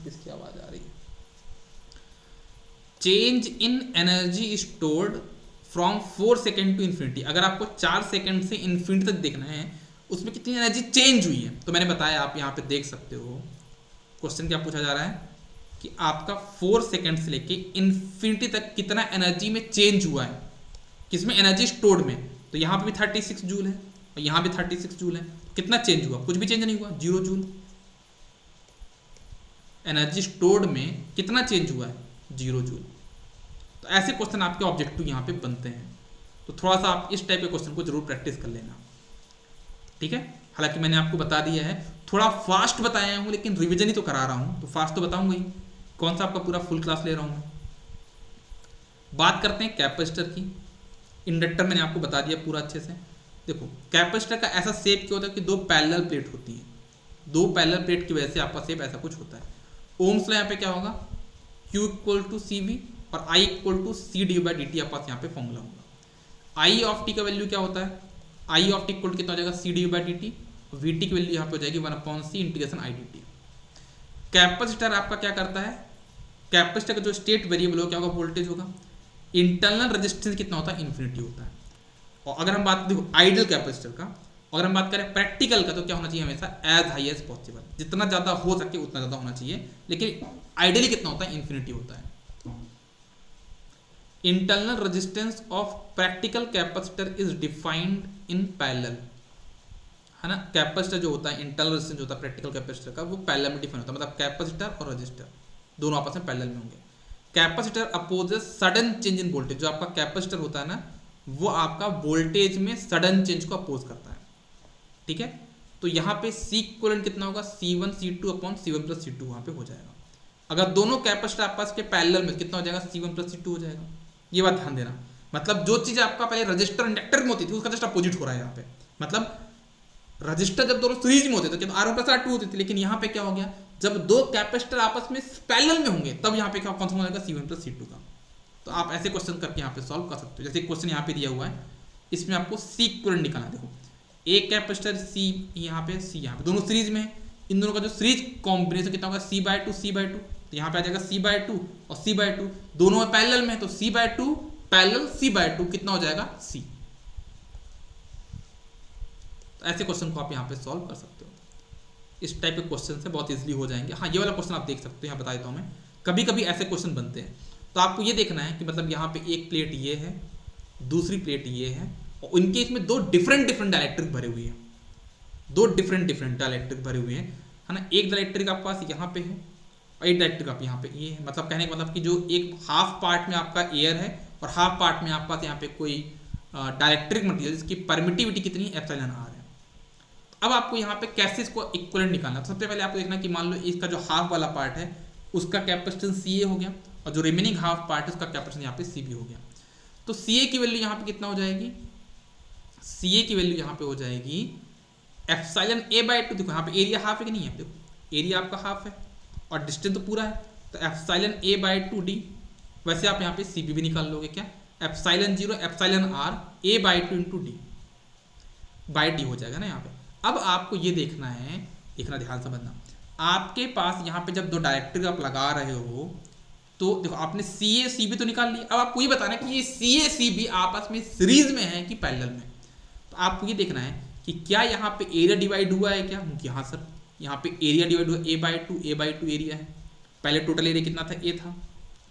किसकी आवाज आ रही है, change in energy stored from 4 second to infinity. अगर आपको 4 सेकेंड से इन्फिनिटी तक देखना है उसमें कितनी एनर्जी चेंज हुई है, तो मैंने बताया आप यहाँ पे देख सकते हो क्वेश्चन क्या पूछा जा रहा है कि आपका 4 सेकेंड से लेके इन्फिनिटी तक कितना एनर्जी में चेंज हुआ है, किसमें, एनर्जी स्टोर्ड में। तो यहाँ पे भी 36 जूल है और यहाँ भी 36 जूल है, कितना चेंज हुआ, कुछ भी चेंज नहीं हुआ, 0 जूल। एनर्जी स्टोर्ड में कितना चेंज हुआ है, 0 जूल। तो ऐसे क्वेश्चन आपके ऑब्जेक्टिव यहाँ पे बनते हैं, तो थोड़ा सा आप इस टाइप के क्वेश्चन को जरूर प्रैक्टिस कर लेना, ठीक है। हालांकि मैंने आपको बता दिया है, थोड़ा फास्ट बताया हूँ लेकिन रिवीजन ही तो करा रहा हूँ, तो फास्ट तो बताऊंगा ही, कौन सा आपका पूरा फुल क्लास ले रहा हूँ मैं। बात करते हैं कैपेसिटर की। इंडक्टर मैंने आपको बता दिया पूरा अच्छे से। देखो कैपेसिटर का ऐसा शेप क्या होता है कि 2 पैरेलल प्लेट होती है, 2 पैरेलल प्लेट की वजह से आपका शेप ऐसा कुछ होता है। ओम्स लॉ यहाँ पे क्या होगा, Q इक्वल टू CV और I इक्वल टू CD/dt आपके पास यहाँ पे फॉर्मूला होगा। I ऑफ t का वैल्यू क्या होता है, I of t equal to कितना हो जाएगा, CD/dt, और Vt की वैल्यू यहाँ पे हो जाएगी 1/c इंटीग्रेशन IDT। कैपेसिटर आपका क्या करता है, कैपेसिटर का जो स्टेट वेरिएबल होगा क्या होगा, वोल्टेज होगा। इंटरनल रेजिस्टेंस कितना होता है, इन्फिनिटी होता है। और अगर हम बात देखो आइडियल कैपेसिटर का, अगर हम बात करें प्रैक्टिकल का, तो क्या होना चाहिए हमेशा एज हाई एज पॉसिबल, जितना ज़्यादा हो सके उतना ज़्यादा होना चाहिए, लेकिन आइडियली कितना होता है, इन्फिनिटी होता है। Internal resistance of practical capacitor is defined in parallel, है ना। कैपेसिटर जो होता है, इंटरनल रेजिस्टेंस होता है प्रैक्टिकल कैपेसिटर का, वो पैरेलल में डिफाइन होता है, मतलब कैपेसिटर और रजिस्टर दोनों आपस में पैरेलल में होंगे। Capacitor opposes sudden change in voltage, जो आपका कैपेसिटर होता है ना, वो आपका वोल्टेज में सडन चेंज को अपोज करता है, ठीक है। तो यहाँ पे C इक्विवेलेंट कितना होगा, C1 C2 upon C1 plus C2 वहाँ पे हो जाएगा। अगर दोनों कैपेसिटर आपस के पैरेलल में कितना हो जाएगा, C1 प्लस C2 हो जाएगा। ये बात ध्यान देना, मतलब जो चीज़ आपका पहले रजिस्टर इंडक्टर में होती थी उसका जस्ट अपोजिट हो रहा है यहाँ पे। मतलब रजिस्टर जब दोनों सीरीज में होते थे तो R1 प्लस R2 होती थी, लेकिन यहाँ पे क्या हो गया, जब दो कैपेसिटर आपस में पैरेलल में होंगे तब यहाँ पे क्या कौन सा हो जाएगा, C1 प्लस C2 का। तो आप ऐसे क्वेश्चन करके यहाँ पे सॉल्व कर सकते हो। जैसे क्वेश्चन यहाँ पे दिया हुआ है, इसमें आपको C इक्विवेलेंट निकालना है। देखो एक कैपेसिटर C यहाँ पे, C यहाँ पे, दोनों सीरीज में है। इन दोनों का जो सीरीज कॉम्बिनेशन कितना होगा, C/2 C/2, तो यहाँ पे आ जाएगा C/2 और C/2, दोनों में पैरेलल में है, तो C/2 पैरेलल C/2 कितना हो जाएगा, C। तो ऐसे क्वेश्चन को आप यहाँ पे सॉल्व कर सकते हो। इस टाइप के क्वेश्चन से बहुत इजीली हो जाएंगे। हाँ, ये वाला क्वेश्चन आप देख सकते हो, यहाँ बता देता हूँ मैं, कभी कभी ऐसे क्वेश्चन बनते हैं। तो आपको ये देखना है कि मतलब यहाँ पे एक प्लेट ये है, दूसरी प्लेट ये है, और उनके इसमें दो डिफरेंट डायलेक्ट्रिक भरे हुए हैं, दो डिफरेंट डायलेक्ट्रिक भरे हुए हैं, है ना। एक डायलेक्ट्रिक आपके पास यहाँ पे है और एक डायलेक्ट्रिक आप यहाँ पे ये है। मतलब कहने का मतलब कि जो एक हाफ पार्ट में आपका एयर है और हाफ पार्ट में आपके पास यहाँ पे कोई डायलेक्ट्रिक मटेरियल जिसकी परमिटिविटी कितनी है, एप्सिलॉन आर है। अब आपको यहाँ पे कैसे इसको इक्विवेलेंट निकालना है। तो सबसे पहले आपको देखना कि मान लो इसका जो हाफ वाला पार्ट है उसका कैपेसिटेंस CA हो गया, और जो रिमेनिंग हाफ पार्ट है उसका कैपेसिटेंस यहाँ पे CB हो गया। तो CA की वैल्यू यहाँ पे कितना हो जाएगी, CA की वैल्यू यहाँ पे हो जाएगी एप्सिलॉन A/2। देखो यहाँ पे एरिया हाफ है कि नहीं है, देखो एरिया आपका हाफ है और डिस्टेंस तो पूरा है, तो एप्सिलॉन A/2D। वैसे आप यहाँ पे CB भी निकाल लोगे, क्या epsilon 0 epsilon R A/2 into D/D हो जाएगा ना यहाँ पे। अब आपको ये देखना है, देखना ध्यान समझना, आपके पास यहाँ पे जब दो डायरेक्ट्रिक आप लगा रहे हो तो देखो आपने CA CB तो निकाल लिया। अब आपको ये बताना है कि ये CA CB आपस में सीरीज में है कि पैरेलल में। तो आपको ये देखना है कि क्या यहाँ पे एरिया डिवाइड हुआ है क्या, हाँ सर यहाँ पे एरिया डिवाइड हुआ, A/2 एरिया है। पहले टोटल एरिया कितना था, A था,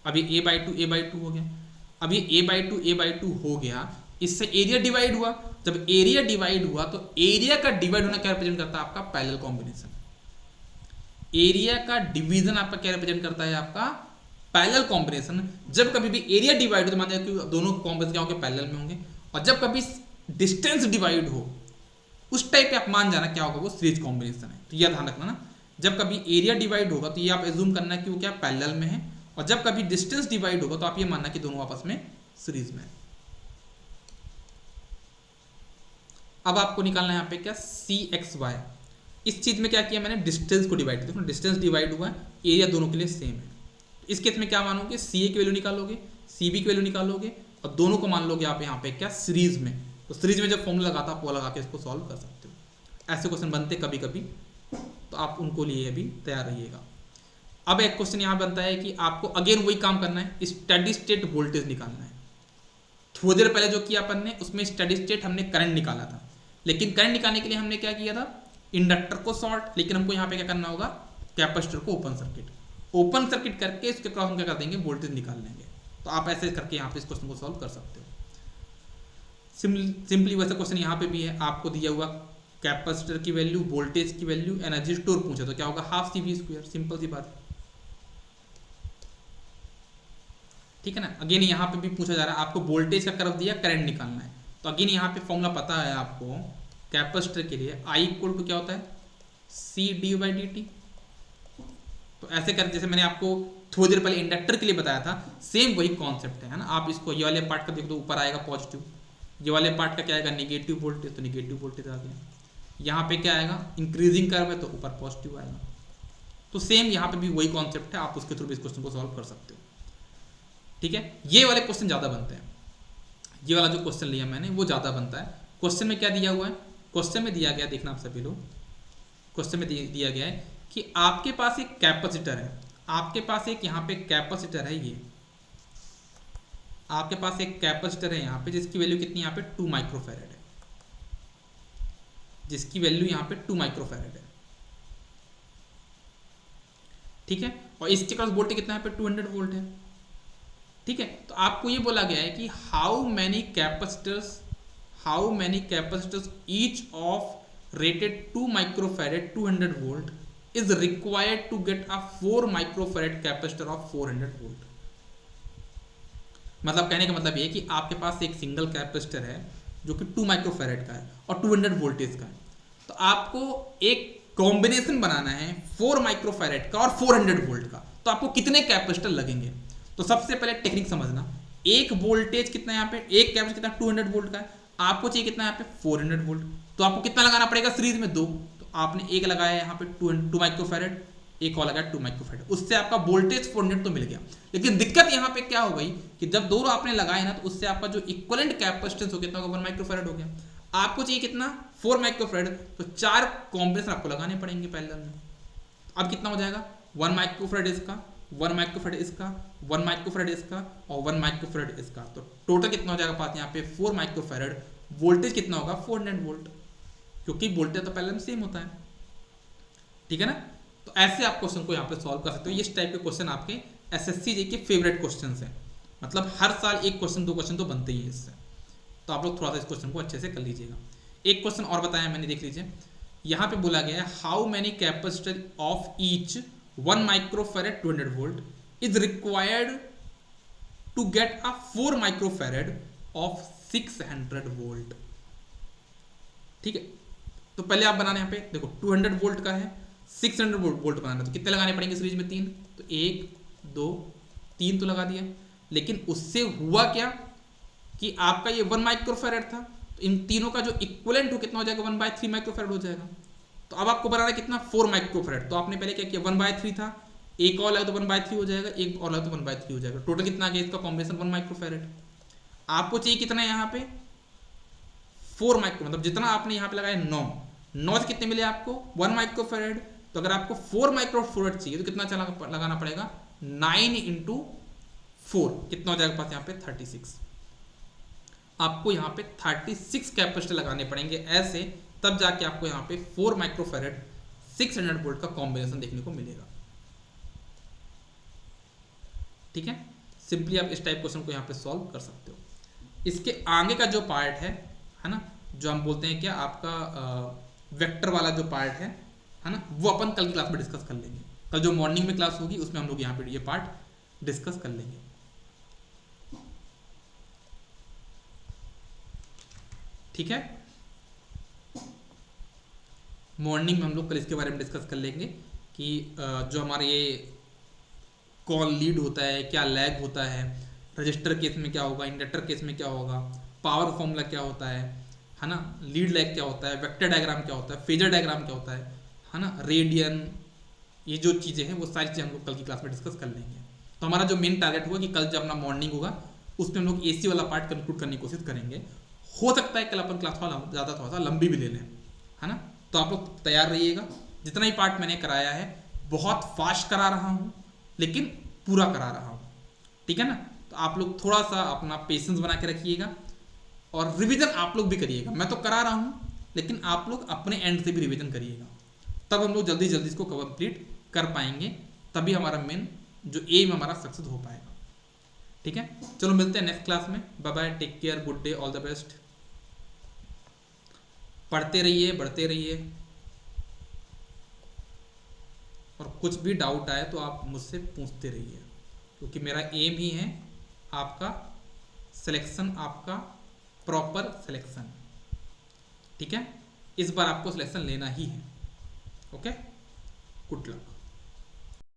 अब ये A/2 हो गया। अब ये A/2 हो गया, इससे एरिया डिवाइड हुआ। जब एरिया डिवाइड हुआ तो एरिया का डिवाइड होना क्या रिप्रेजेंट करता है, आपका पैरेलल कॉम्बिनेशन। एरिया का डिवीजन आपका क्या रिप्रेजेंट करता है, आपका पैरेलल कॉम्बिनेशन। जब कभी भी एरिया डिवाइड हो तो मान लीजिए कि दोनों कॉम्बिनेशन क्या होंगे, पैरेलल में होंगे। और जब कभी डिस्टेंस डिवाइड हो उस टाइप पे आप मान जाना क्या होगा, वो सीरीज कॉम्बिनेशन है। तो यह ध्यान रखना ना, जब कभी एरिया डिवाइड होगा तो ये आप एज्यूम करना कि वो क्या पैरेलल में है, और जब कभी डिस्टेंस डिवाइड होगा तो आप ये मानना कि दोनों आपस में सीरीज में है। अब आपको निकालना है यहाँ पे क्या, CXY। इस चीज में क्या किया मैंने, डिस्टेंस को डिवाइड किया। देखो डिस्टेंस डिवाइड हुआ है, एरिया दोनों के लिए सेम है। इस केस में क्या मानोगे, CA की वैल्यू निकालोगे, CB की वैल्यू निकालोगे, और दोनों को मान लोगे आप यहाँ पे क्या, सीरीज में। तो सीरीज में जब फॉर्मूला लगाता आप वो लगा के इसको सॉल्व कर सकते हो। ऐसे क्वेश्चन बनते कभी कभी, तो आप उनको लिए भी तैयार रहिएगा। अब एक क्वेश्चन यहाँ बनता है कि आपको अगेन वही काम करना है, स्टेडी स्टेट वोल्टेज निकालना है। थोड़ी देर पहले जो किया अपन ने उसमें स्टेडी स्टेट हमने करंट निकाला था, लेकिन करंट निकालने के लिए हमने क्या किया था, इंडक्टर को शॉर्ट। लेकिन हमको यहाँ पे क्या करना होगा, कैपेसिटर को ओपन सर्किट करके इसके क्रॉस हम क्या कर देंगे, वोल्टेज निकाल लेंगे। तो आप ऐसे करके यहाँ पे इस क्वेश्चन को सॉल्व कर सकते हो सिंपली। वैसे क्वेश्चन यहाँ पे भी है, आपको दिया हुआ कैपेसिटर की वैल्यू, वोल्टेज की वैल्यू, एनर्जी स्टोर पूछे तो क्या होगा, हाफ CV²। सिंपल सी बात है, ठीक है ना। अगेन यहाँ पे भी पूछा जा रहा है, आपको वोल्टेज का कर्व दिया, करंट निकालना है। तो अगेन यहाँ पे फॉर्मूला पता है आपको कैपेसिटर के लिए, I = क्या होता है, CdVdt। तो ऐसे कर, जैसे मैंने आपको थोड़ी देर पहले इंडक्टर के लिए बताया था, सेम वही कॉन्सेप्ट है ना। आप इसको ये वाले पार्ट का देख दो, ऊपर आएगा पॉजिटिव, ये वाले पार्ट का क्या आएगा, नेगेटिव वोल्टेज, तो नेगेटिव वोल्टेज आ गया। यहाँ पे क्या आएगा, इंक्रीजिंग कर्व है तो ऊपर पॉजिटिव आएगा। तो सेम यहाँ पे भी वही कॉन्सेप्ट है, आप उसके थ्रू भी इस क्वेश्चन को सॉल्व कर सकते हो, ठीक है। ये वाले क्वेश्चन ज़्यादा बनते हैं, ये वाला जो क्वेश्चन लिया मैंने वो ज़्यादा बनता है। क्वेश्चन में क्या दिया हुआ है, क्वेश्चन में दिया गया, देखना आप सभी लोग, क्वेश्चन में दिया गया है कि आपके पास एक कैपेसिटर है, आपके पास एक यहाँ पे कैपेसिटर है, आपके पास एक कैपेसिटर है यहाँ पे जिसकी वैल्यू कितनी यहाँ पे 2 माइक्रोफैरेड है, जिसकी वैल्यू यहाँ पे 2 माइक्रोफैरेड है, ठीक है, और इसके क्रॉस वोल्टेज कितना है पे 200 वोल्ट है, ठीक है। तो आपको ये बोला गया है कि how many capacitors each of rated 2 microfarad 200 volt is required to get a 4 microfarad capacitor of 400 volt. मतलब कहने का मतलब ये है कि आपके पास एक सिंगल कैपेसिटर है जो कि 2 माइक्रोफैरेड का है और 200 वोल्टेज का है, तो आपको एक कॉम्बिनेशन बनाना है 4 माइक्रोफैरेड का और 400 वोल्ट का, तो आपको कितने कैपेसिटर लगेंगे। तो सबसे पहले टेक्निक समझना, एक वोल्टेज कितना यहाँ पे, एक कैपेसिटर कितना 200 वोल्ट का है, आपको चाहिए कितना यहाँ पे 400 वोल्ट, तो आपको कितना लगाना पड़ेगा सीरीज में 2, तो आपने एक लगाया यहाँ पे 2 माइक्रोफैरेड, एक और लगाया 2 माइक्रोफैरेड, उससे आपका वोल्टेज 400 तो मिल गया। लेकिन दिक्कत यहाँ पे क्या हो गई कि जब दोनों आपने लगाए ना, तो उससे आपका जो इक्विवेलेंट कैपेसिटेंस हो कितना, 1 माइक्रोफैरेड हो गया। आपको चाहिए कितना 4 माइक्रोफैरेड, तो 4 कॉम्बिनेशन आपको लगाने पड़ेंगे पैरेलल में। अब कितना हो जाएगा, 1 माइक्रोफैरेड इसका, 1 माइक्रोफैरेड इसका, 1 माइक्रोफैरेड इसका और 1 माइक्रोफैरेड इसका, तो टोटल कितना हो जाएगा पास यहाँ पे 4 माइक्रोफैरेड। वोल्टेज कितना होगा 400 वोल्ट, क्योंकि वोल्टेज तो पैरेलल में सेम होता है, ठीक है ना। तो ऐसे आप क्वेश्चन को यहाँ पे सॉल्व कर सकते हो। इस टाइप के क्वेश्चन आपके एसएससी जी के फेवरेट क्वेश्चन हैं, मतलब हर साल एक क्वेश्चन 2 क्वेश्चन तो बनते ही है इससे, तो आप लोग थोड़ा सा इस क्वेश्चन को अच्छे से कर लीजिएगा। एक क्वेश्चन और बताया मैंने, देख लीजिए, यहाँ पे बोला गया है how many capacitor of each 1 microfarad 200 volt is required to get a 4 microfarad of 600 volt, ठीक है। तो पहले आप बनाने यहाँ पे देखो 200 वोल्ट का है, 600 वोल्ट बनाना, तो कितने लगाने पड़ेंगे सीरीज में 3, तो 1 2 3 तो लगा दिया। लेकिन उससे हुआ क्या कि आपका ये 1 माइक्रोफैरेड था, तो इन तीनों का जो इक्विवेलेंट हो कितना हो जाएगा 1/3 माइक्रोफैरेड हो जाएगा। तो अब आपको बनाना कितना 4 माइक्रोफैरेड, तो आपने पहले क्या किया 1/3 था, एक और लगा तो 1/3 हो जाएगा, एक और लगा तो 1/3 हो जाएगा, टोटल कितना आ गया इसका कॉम्बिनेशन 1 माइक्रोफैरेड। आपको चाहिए कितना है यहाँ पे 4 माइक्रो, मतलब जितना आपने यहाँ पे लगाया 9 से कितने मिले आपको 1 माइक्रोफैरेड। तो अगर आपको 4 माइक्रोफैरेड चाहिए तो कितना लगाना पड़ेगा 9 × 4, कितना हो जाएगा पास यहाँ पे 36। आपको यहाँ पे 36 कैपेसिटर लगाने पड़ेंगे ऐसे, तब जाके आपको यहाँ पे 4 माइक्रोफैरेड 600 वोल्ट का कॉम्बिनेशन देखने को मिलेगा, ठीक है। सिंपली आप इस टाइप क्वेश्चन को यहाँ पे सॉल्व कर सकते हो। इसके आगे का जो पार्ट है ना, जो हम बोलते हैं क्या आपका वेक्टर वाला जो पार्ट है ना, वो अपन कल की क्लास में डिस्कस कर लेंगे। कल जो मॉर्निंग में क्लास होगी उसमें हम लोग यहाँ पे ये पार्ट डिस्कस कर लेंगे, ठीक है। मॉर्निंग में हम लोग कल इसके बारे में डिस्कस कर लेंगे कि जो हमारे ये कॉल लीड होता है, क्या लैग होता है, रजिस्टर केस में क्या होगा, इंडक्टर केस में क्या होगा, पावर फॉर्मूला क्या होता है ना, लीड लैग क्या होता है, वेक्टर डायग्राम क्या होता है, फेजर डायग्राम क्या होता है ना, रेडियन, ये जो चीज़ें हैं वो सारी चीज़ें हम लोग कल की क्लास में डिस्कस कर लेंगे। तो हमारा जो मेन टारगेट होगा कि कल जब अपना मॉर्निंग होगा उसमें हम लोग एसी वाला पार्ट कंक्लूड करने की कोशिश करेंगे। हो सकता है कल अपन क्लास वाला ज़्यादा थोड़ा सा लंबी भी ले लें, है ना। तो आप लोग तैयार रहिएगा। जितना ही पार्ट मैंने कराया है बहुत फास्ट करा रहा हूँ, लेकिन पूरा करा रहा हूँ, ठीक है ना। तो आप लोग थोड़ा सा अपना पेशेंस बना के रखिएगा और रिवीजन आप लोग भी करिएगा। मैं तो करा रहा हूँ, लेकिन आप लोग अपने एंड से भी रिवीजन करिएगा, तब हम लोग जल्दी जल्दी इसको कंप्लीट कर पाएंगे, तभी हमारा मेन जो एम हमारा सक्सेस हो पाएगा, ठीक है। चलो मिलते हैं नेक्स्ट क्लास में। Bye bye, take care, good day, all the best. पढ़ते रहिए, बढ़ते रहिए, और कुछ भी डाउट आए तो आप मुझसे पूछते रहिए, क्योंकि मेरा एम ही है आपका सिलेक्शन, आपका प्रॉपर सिलेक्शन, ठीक है। इस बार आपको सिलेक्शन लेना ही है, ओके। Good luck.